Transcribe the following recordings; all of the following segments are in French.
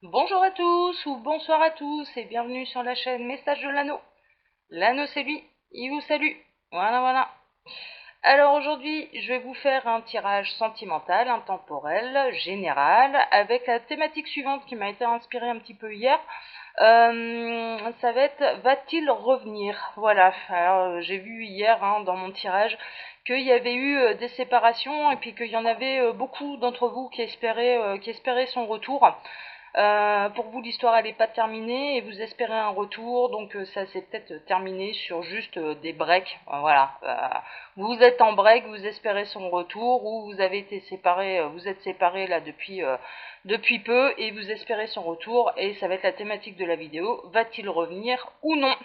Bonjour à tous ou bonsoir à tous et bienvenue sur la chaîne Message de l'Anneau. L'Anneau c'est lui, il vous salue. Voilà. Alors aujourd'hui, je vais vous faire un tirage sentimental, intemporel, général, avec la thématique suivante qui m'a été inspirée un petit peu hier. Ça va être va-t-il revenir? Voilà, alors j'ai vu hier dans mon tirage qu'il y avait eu des séparations et puis qu'il y en avait beaucoup d'entre vous qui espéraient son retour. Pour vous, l'histoire elle n'est pas terminée et vous espérez un retour, donc ça s'est peut-être terminé sur juste des breaks. Voilà, vous êtes en break, vous espérez son retour, ou vous avez été séparés, vous êtes séparés là depuis peu et vous espérez son retour. Et ça va être la thématique de la vidéo. Va-t-il revenir ou non?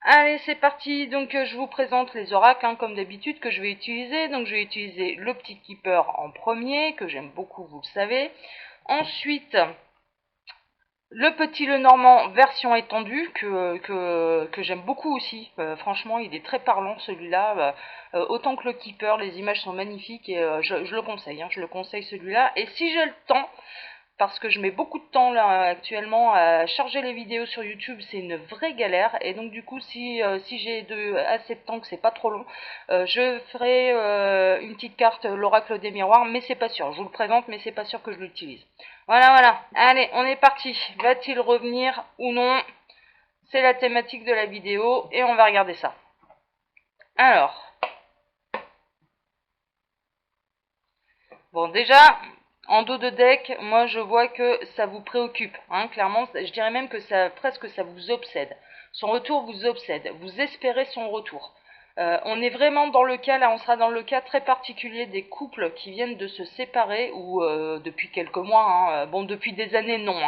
Allez, c'est parti. Donc je vous présente les oracles comme d'habitude que je vais utiliser. Donc je vais utiliser le petit keeper en premier, que j'aime beaucoup, vous le savez. Ensuite, le petit Lenormand version étendue que j'aime beaucoup aussi. Franchement, il est très parlant celui-là. Autant que le Keeper, les images sont magnifiques et je le conseille. Je le conseille celui-là. Et si j'ai le temps, parce que je mets beaucoup de temps là actuellement à charger les vidéos sur YouTube, c'est une vraie galère. Et donc du coup, si j'ai assez de temps, que c'est pas trop long, je ferai une petite carte l'oracle des miroirs, mais c'est pas sûr. Je vous le présente, mais c'est pas sûr que je l'utilise. Voilà. Allez, on est parti. Va-t-il revenir ou non? C'est la thématique de la vidéo et on va regarder ça. Alors, bon déjà, en dos de deck, moi je vois que ça vous préoccupe. Clairement, je dirais même que presque ça vous obsède. Son retour vous obsède. Vous espérez son retour. On est vraiment dans le cas, là on sera dans le cas très particulier des couples qui viennent de se séparer ou depuis quelques mois, bon depuis des années non.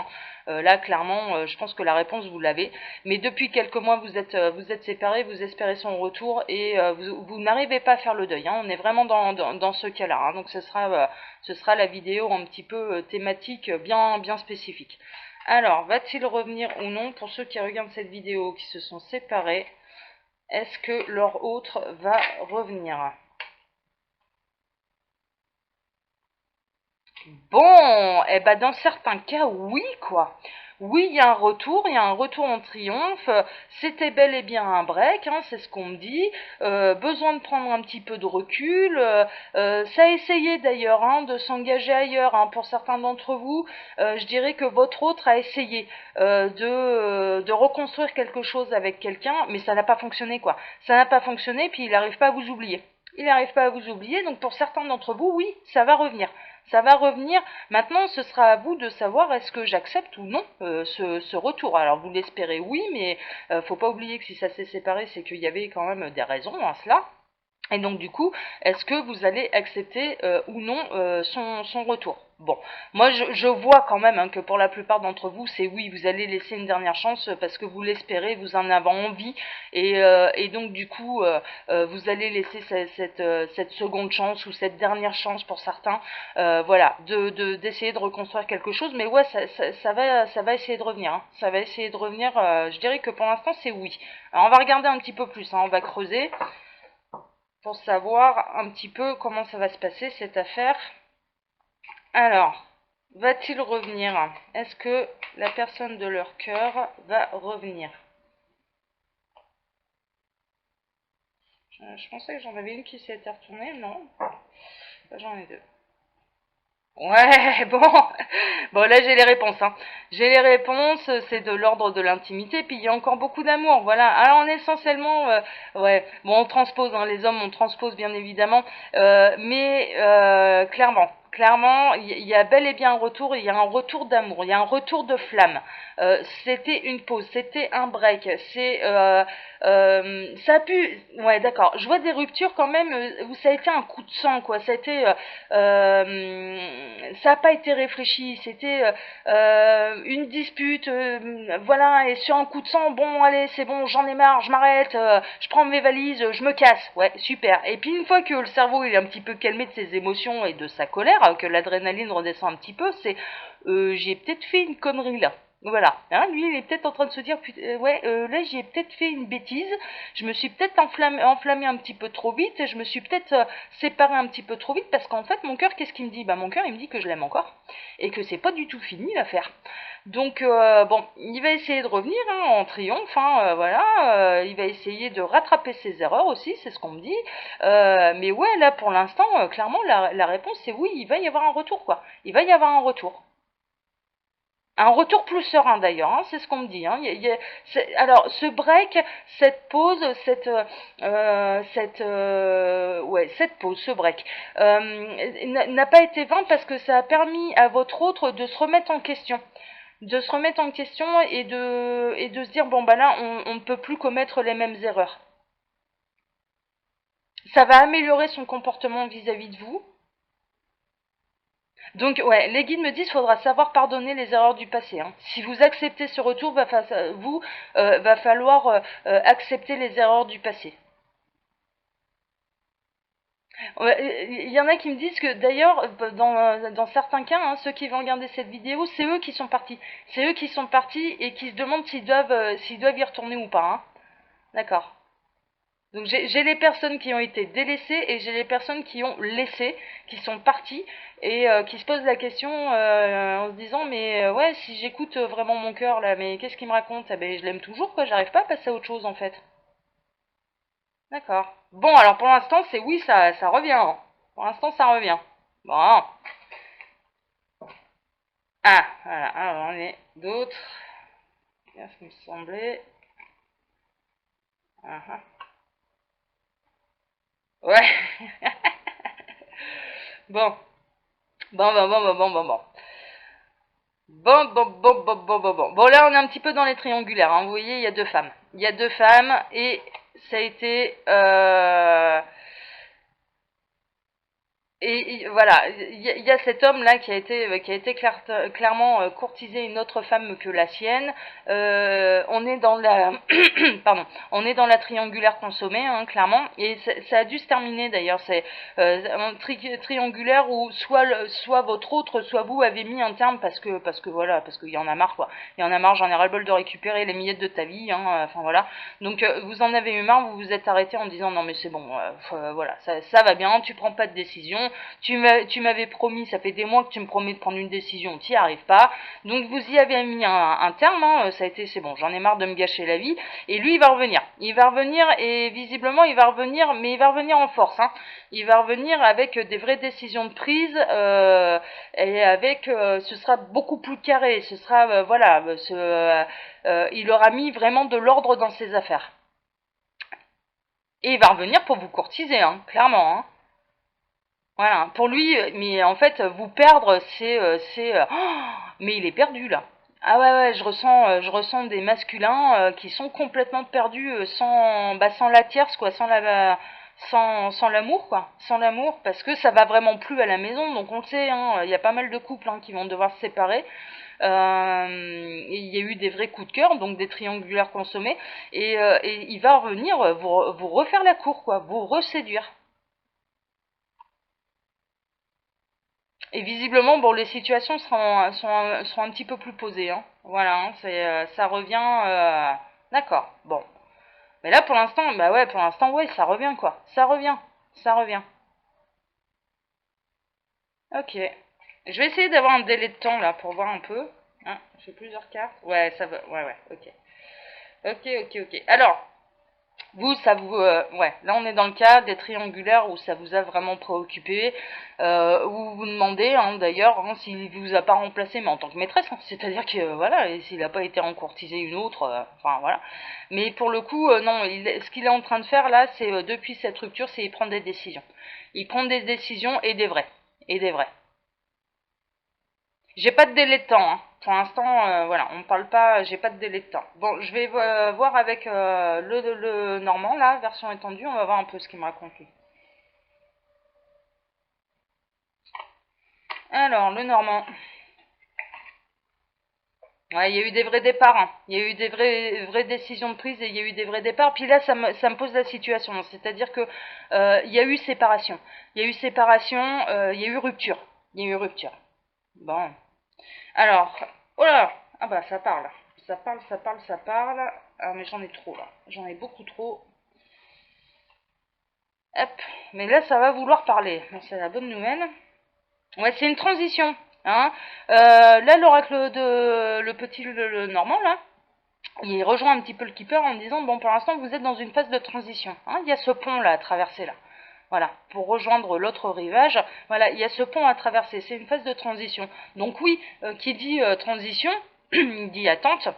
Là clairement je pense que la réponse vous l'avez, mais depuis quelques mois vous êtes séparés, vous espérez son retour et vous n'arrivez pas à faire le deuil. On est vraiment dans ce cas-là, donc ce sera la vidéo un petit peu thématique bien spécifique. Alors, va-t-il revenir ou non? Pour ceux qui regardent cette vidéo, qui se sont séparés, est-ce que leur autre va revenir? Bon, eh ben dans certains cas, oui, quoi. Oui, il y a un retour en triomphe. C'était bel et bien un break, c'est ce qu'on me dit. Besoin de prendre un petit peu de recul. Ça a essayé d'ailleurs de s'engager ailleurs. Pour certains d'entre vous, je dirais que votre autre a essayé de reconstruire quelque chose avec quelqu'un, mais ça n'a pas fonctionné, quoi. Ça n'a pas fonctionné, puis il n'arrive pas à vous oublier. Il n'arrive pas à vous oublier, donc pour certains d'entre vous, oui, ça va revenir. Ça va revenir. Maintenant, ce sera à vous de savoir est-ce que j'accepte ou non ce retour. Alors, vous l'espérez, oui, mais faut pas oublier que si ça s'est séparé, c'est qu'il y avait quand même des raisons à cela. Et donc du coup, est-ce que vous allez accepter ou non son retour? Bon, moi je vois quand même que pour la plupart d'entre vous, c'est oui, vous allez laisser une dernière chance parce que vous l'espérez, vous en avez envie, et donc du coup, vous allez laisser cette seconde chance ou cette dernière chance pour certains, voilà, d'essayer de reconstruire quelque chose. Mais ouais, ça va essayer de revenir. Ça va essayer de revenir. Je dirais que pour l'instant, c'est oui. Alors on va regarder un petit peu plus, on va creuser pour savoir un petit peu comment ça va se passer cette affaire. Alors, va-t-il revenir? Est-ce que la personne de leur cœur va revenir? Je pensais que j'en avais une qui s'était retournée, non. J'en ai deux. Ouais, bon. Bon, là, j'ai les réponses. J'ai les réponses, c'est de l'ordre de l'intimité, puis il y a encore beaucoup d'amour, voilà. Alors, on est essentiellement, ouais, bon, on transpose, les hommes, on transpose, bien évidemment, mais clairement, il y a bel et bien un retour, il y a un retour d'amour, il y a un retour de flamme. C'était une pause, c'était un break, ça a pu, ouais, d'accord. Je vois des ruptures quand même où ça a été un coup de sang, quoi. Ça n'a pas été réfléchi. C'était une dispute, voilà. Et sur un coup de sang, bon, allez, c'est bon, j'en ai marre, je m'arrête, je prends mes valises, je me casse. Ouais, super. Et puis une fois que le cerveau il est un petit peu calmé de ses émotions et de sa colère, que l'adrénaline redescend un petit peu, j'ai peut-être fait une connerie là. Voilà, hein, lui il est peut-être en train de se dire ouais, là j'ai peut-être fait une bêtise, je me suis peut-être enflammé un petit peu trop vite, je me suis peut-être séparé un petit peu trop vite parce qu'en fait mon cœur qu'est-ce qu'il me dit? Bah mon cœur il me dit que je l'aime encore et que c'est pas du tout fini l'affaire. Donc bon, il va essayer de revenir hein, en triomphe, hein, voilà, il va essayer de rattraper ses erreurs aussi, c'est ce qu'on me dit. Mais ouais, là pour l'instant, clairement la réponse c'est oui, il va y avoir un retour quoi. Il va y avoir un retour. Un retour plus serein d'ailleurs, hein, c'est ce qu'on me dit. Hein. Alors ce break, cette pause, cette pause, ce break, n'a pas été vain parce que ça a permis à votre autre de se remettre en question. De se remettre en question et de se dire bon bah là on ne peut plus commettre les mêmes erreurs. Ça va améliorer son comportement vis-à-vis de vous. Donc ouais, les guides me disent qu'il faudra savoir pardonner les erreurs du passé. Hein. Si vous acceptez ce retour, va falloir accepter les erreurs du passé. Il y en a qui me disent que d'ailleurs, dans certains cas, hein, ceux qui vont regarder cette vidéo, c'est eux qui sont partis. C'est eux qui sont partis et qui se demandent s'ils doivent y retourner ou pas. Hein. D'accord. Donc j'ai les personnes qui ont été délaissées et j'ai les personnes qui ont laissé, qui sont parties et qui se posent la question en se disant mais ouais si j'écoute vraiment mon cœur là mais qu'est-ce qu'il me raconte? Ah ben je l'aime toujours quoi, j'arrive pas à passer à autre chose en fait. D'accord. Bon alors pour l'instant c'est oui ça revient. Hein. Pour l'instant ça revient. Bon. Ah voilà, alors on est d'autres. Bien ce qui me semblait. Ah, ah. Ouais. Bon. Bon. Bon, là, on est un petit peu dans les triangulaires. Hein. Vous voyez, il y a deux femmes. Il y a deux femmes et ça a été... Et voilà, il y a cet homme-là qui a été clairement courtisé une autre femme que la sienne. On est dans la, pardon, on est dans la triangulaire consommée, hein, clairement. Et ça a dû se terminer d'ailleurs. C'est un triangulaire où soit votre autre, soit vous avez mis un terme parce que voilà, parce qu'il y en a marre quoi. Il y en a marre, j'en ai ras le bol de récupérer les miettes de ta vie. Hein, enfin voilà. Donc vous en avez eu marre, vous vous êtes arrêté en disant non mais c'est bon, voilà, ça va bien, tu prends pas de décision. Tu m'avais promis, ça fait des mois que tu me promets de prendre une décision, tu n'y arrives pas. Donc vous y avez mis un terme, hein, ça a été c'est bon, j'en ai marre de me gâcher la vie. Et lui il va revenir. Il va revenir et visiblement il va revenir, mais il va revenir en force. Hein. Il va revenir avec des vraies décisions de prise et avec ce sera beaucoup plus carré. Ce sera voilà, il aura mis vraiment de l'ordre dans ses affaires. Et il va revenir pour vous courtiser, hein, clairement. Hein. Voilà, pour lui, mais en fait, vous perdre, mais il est perdu là. Ah ouais, je ressens des masculins qui sont complètement perdus sans la tierce quoi, sans l'amour quoi, sans l'amour, parce que ça va vraiment plus à la maison. Donc on le sait, hein, il y a pas mal de couples hein, qui vont devoir se séparer. Il y a eu des vrais coups de cœur, donc des triangulaires consommés, et il va revenir vous refaire la cour quoi, vous reséduire. Et visiblement, bon, les situations seront un petit peu plus posées. Hein. Voilà, hein, ça revient. D'accord, bon. Mais là, pour l'instant, ouais, ça revient quoi. Ça revient. Ok. Je vais essayer d'avoir un délai de temps là pour voir un peu. Hein, j'ai plusieurs cartes. Ouais, ça va. Ouais, ok. Ok. Alors, vous, ouais, là on est dans le cas des triangulaires où ça vous a vraiment préoccupé, où vous vous demandez, hein, d'ailleurs, hein, s'il vous a pas remplacé, mais en tant que maîtresse, hein, c'est-à-dire que, voilà, et s'il n'a pas été rencourtisé une autre, enfin voilà. Mais pour le coup, non, ce qu'il est en train de faire là, c'est, depuis cette rupture, c'est il prend des décisions. Il prend des décisions et des vraies. Et des vraies. J'ai pas de délai de temps, hein. Pour l'instant, voilà, on parle pas, j'ai pas de délai de temps. Bon, je vais voir avec le Normand, là, version étendue, on va voir un peu ce qu'il me raconte lui. Alors, le Normand. Ouais, il y a eu des vrais départs, hein. Il y a eu des vraies décisions de prise et il y a eu des vrais départs. Puis là, ça me pose la situation. C'est-à-dire que il y a eu séparation. Il y a eu séparation, il y a eu rupture. Il y a eu rupture. Bon. Alors, oh là, Ah bah ça parle. Ça parle, ça parle, ça parle. Ah mais j'en ai trop là. J'en ai beaucoup trop. Hop. Mais là ça va vouloir parler. Bon, c'est la bonne nouvelle. Ouais, c'est une transition. Hein. Là l'oracle de le petit le normand là. Il rejoint un petit peu le keeper en disant bon pour l'instant vous êtes dans une phase de transition. Hein. Il y a ce pont là à traverser là. Voilà, pour rejoindre l'autre rivage, voilà, il y a ce pont à traverser, c'est une phase de transition. Donc oui, qui dit transition, dit attente,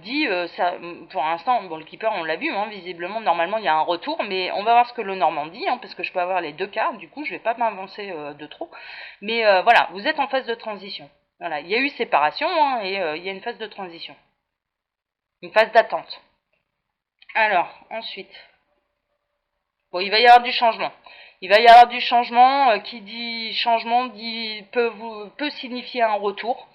dit ça, pour l'instant, bon le keeper on l'a vu, hein, visiblement normalement il y a un retour, mais on va voir ce que le Normand dit, hein, parce que je peux avoir les deux cas, du coup je vais pas m'avancer de trop. Mais voilà, vous êtes en phase de transition. Voilà, il y a eu séparation, hein, et il y a une phase de transition. Une phase d'attente. Alors, ensuite. Bon, il va y avoir du changement. Il va y avoir du changement. Qui dit changement peut signifier un retour.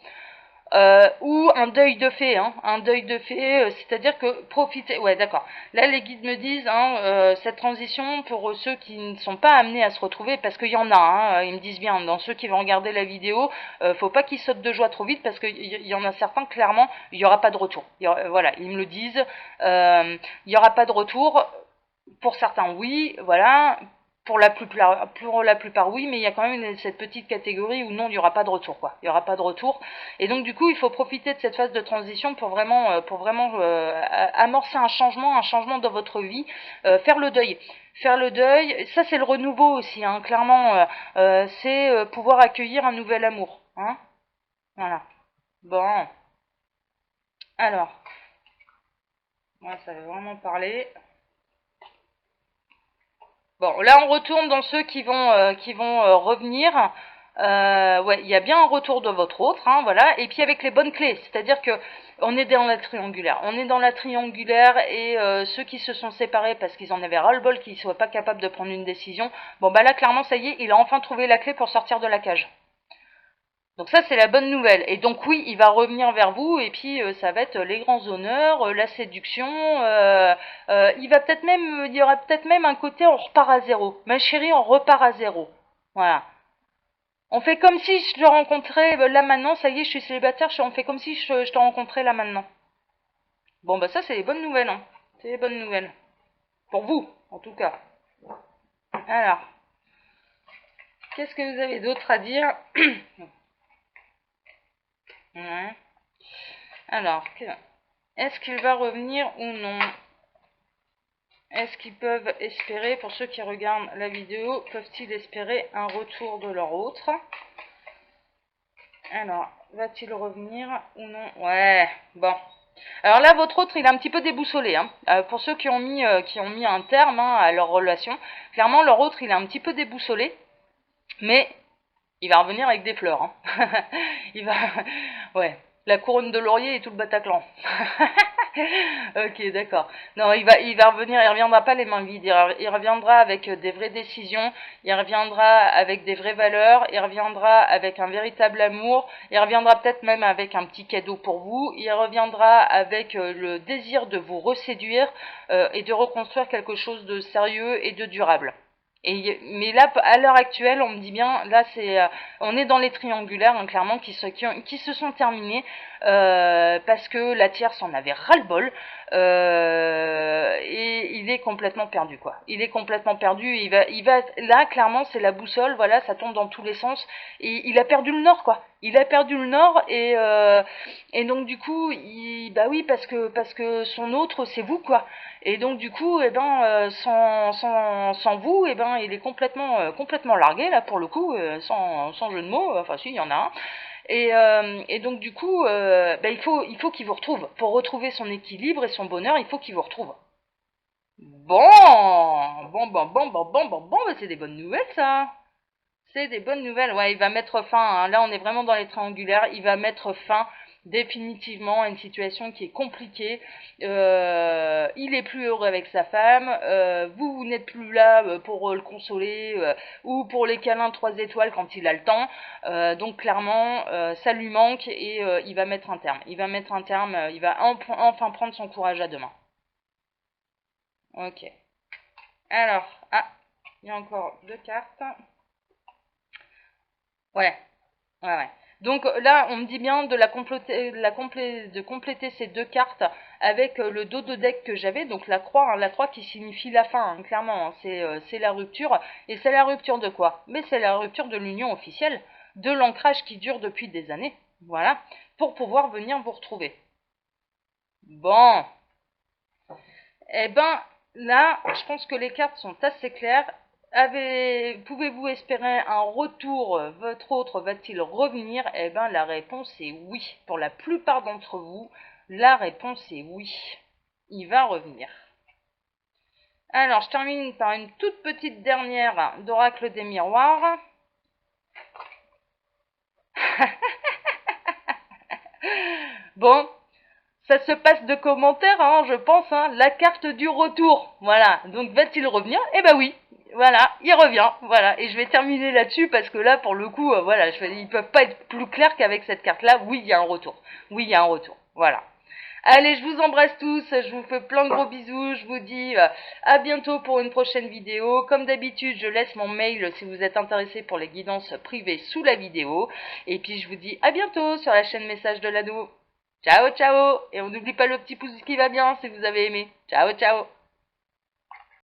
Ou un deuil de fait, hein, un deuil de fait, c'est-à-dire que profitez, ouais d'accord, là les guides me disent, hein, cette transition pour ceux qui ne sont pas amenés à se retrouver, parce qu'il y en a, hein, ils me disent bien, dans ceux qui vont regarder la vidéo, faut pas qu'ils sautent de joie trop vite, parce qu'il y en a certains, clairement, il n'y aura pas de retour, voilà, ils me le disent, il n'y aura pas de retour, pour certains oui, voilà, pour la plupart, oui, mais il y a quand même cette petite catégorie où non, il n'y aura pas de retour, quoi. Il n'y aura pas de retour. Et donc, du coup, il faut profiter de cette phase de transition pour vraiment amorcer un changement dans votre vie, faire le deuil. Faire le deuil, ça c'est le renouveau aussi, hein, clairement, c'est pouvoir accueillir un nouvel amour. Hein, voilà. Bon. Alors, moi, ça va vraiment parler. Bon, là on retourne dans ceux qui vont revenir. Ouais, il y a bien un retour de votre autre, hein, voilà. Et puis avec les bonnes clés, c'est-à-dire que on est dans la triangulaire. On est dans la triangulaire et ceux qui se sont séparés parce qu'ils en avaient ras-le-bol, qu'ils ne soient pas capables de prendre une décision. Bon bah là clairement ça y est, il a enfin trouvé la clé pour sortir de la cage. Donc ça c'est la bonne nouvelle. Et donc oui, il va revenir vers vous et puis ça va être les grands honneurs, la séduction. Il va peut-être même, il y aura peut-être même un côté on repart à zéro. Ma chérie, on repart à zéro. Voilà. On fait comme si je te rencontrais là maintenant. Ça y est, je suis célibataire. On fait comme si je te rencontrais là maintenant. Bon bah ça c'est les bonnes nouvelles. Hein. C'est les bonnes nouvelles pour vous en tout cas. Alors, qu'est-ce que vous avez d'autre à dire? Ouais. Alors, est-ce qu'il va revenir ou non? Est-ce qu'ils peuvent espérer, pour ceux qui regardent la vidéo, peuvent-ils espérer un retour de leur autre? Alors, va-t-il revenir ou non? Ouais, bon. Alors là, votre autre, il est un petit peu déboussolé. Hein. Pour ceux qui ont mis un terme hein, à leur relation, clairement, leur autre, il est un petit peu déboussolé. Mais il va revenir avec des fleurs. Hein. Il va... Ouais, la couronne de laurier et tout le Bataclan. Ok, d'accord. Non, il va revenir, il reviendra pas les mains vides, il reviendra avec des vraies décisions, il reviendra avec des vraies valeurs, il reviendra avec un véritable amour, il reviendra peut-être même avec un petit cadeau pour vous, il reviendra avec le désir de vous reséduire et de reconstruire quelque chose de sérieux et de durable. Mais là, à l'heure actuelle, on me dit bien, là, on est dans les triangulaires, hein, clairement, qui se sont terminés parce que la tierce en avait ras-le-bol et il est complètement perdu, quoi. Il est complètement perdu. Là, clairement, c'est la boussole. Voilà, ça tombe dans tous les sens et il a perdu le nord, quoi. Il a perdu le nord et donc du coup, bah oui, parce que son autre, c'est vous, quoi. Et donc du coup, eh ben, sans vous, eh ben, il est complètement largué là pour le coup, sans jeu de mots. Enfin, si, il y en a un. Et donc du coup, bah, il faut qu'il vous retrouve. Pour retrouver son équilibre et son bonheur, il faut qu'il vous retrouve. Bon, bah, c'est des bonnes nouvelles ça. C'est des bonnes nouvelles. Ouais, il va mettre fin. Hein. Là, on est vraiment dans les triangulaires. Il va mettre fin définitivement à une situation qui est compliquée. Il est plus heureux avec sa femme. Vous n'êtes plus là pour le consoler ou pour les câlins 3 étoiles quand il a le temps. Donc clairement, ça lui manque et il va mettre un terme. Il va mettre un terme. Il va enfin prendre son courage à deux mains. Ok. Alors, il y a encore deux cartes. Ouais. Ouais, ouais. Donc là, on me dit bien de compléter ces deux cartes avec le dos de deck que j'avais, donc la croix, hein, la croix qui signifie la fin, hein, clairement, hein, c'est la rupture. Et c'est la rupture de quoi? Mais c'est la rupture de l'union officielle, de l'ancrage qui dure depuis des années, voilà, pour pouvoir venir vous retrouver. Bon, eh ben là, je pense que les cartes sont assez claires. Pouvez-vous espérer un retour? Votre autre va-t-il revenir? Eh ben la réponse est oui. Pour la plupart d'entre vous, la réponse est oui. Il va revenir. Alors, je termine par une toute petite dernière d'Oracle des Miroirs. Bon, ça se passe de commentaires, hein, je pense, hein, la carte du retour. Voilà, donc va-t-il revenir? Eh ben oui, voilà, il revient. Voilà, et je vais terminer là-dessus parce que là, pour le coup, voilà, ils peuvent pas être plus clairs qu'avec cette carte-là. Oui, il y a un retour. Oui, il y a un retour. Voilà. Allez, je vous embrasse tous, je vous fais plein de gros bisous, je vous dis à bientôt pour une prochaine vidéo. Comme d'habitude, je laisse mon mail si vous êtes intéressé pour les guidances privées sous la vidéo. Et puis je vous dis à bientôt sur la chaîne Message de l'Anneau. Ciao, ciao. Et on n'oublie pas le petit pouce qui va bien si vous avez aimé. Ciao, ciao.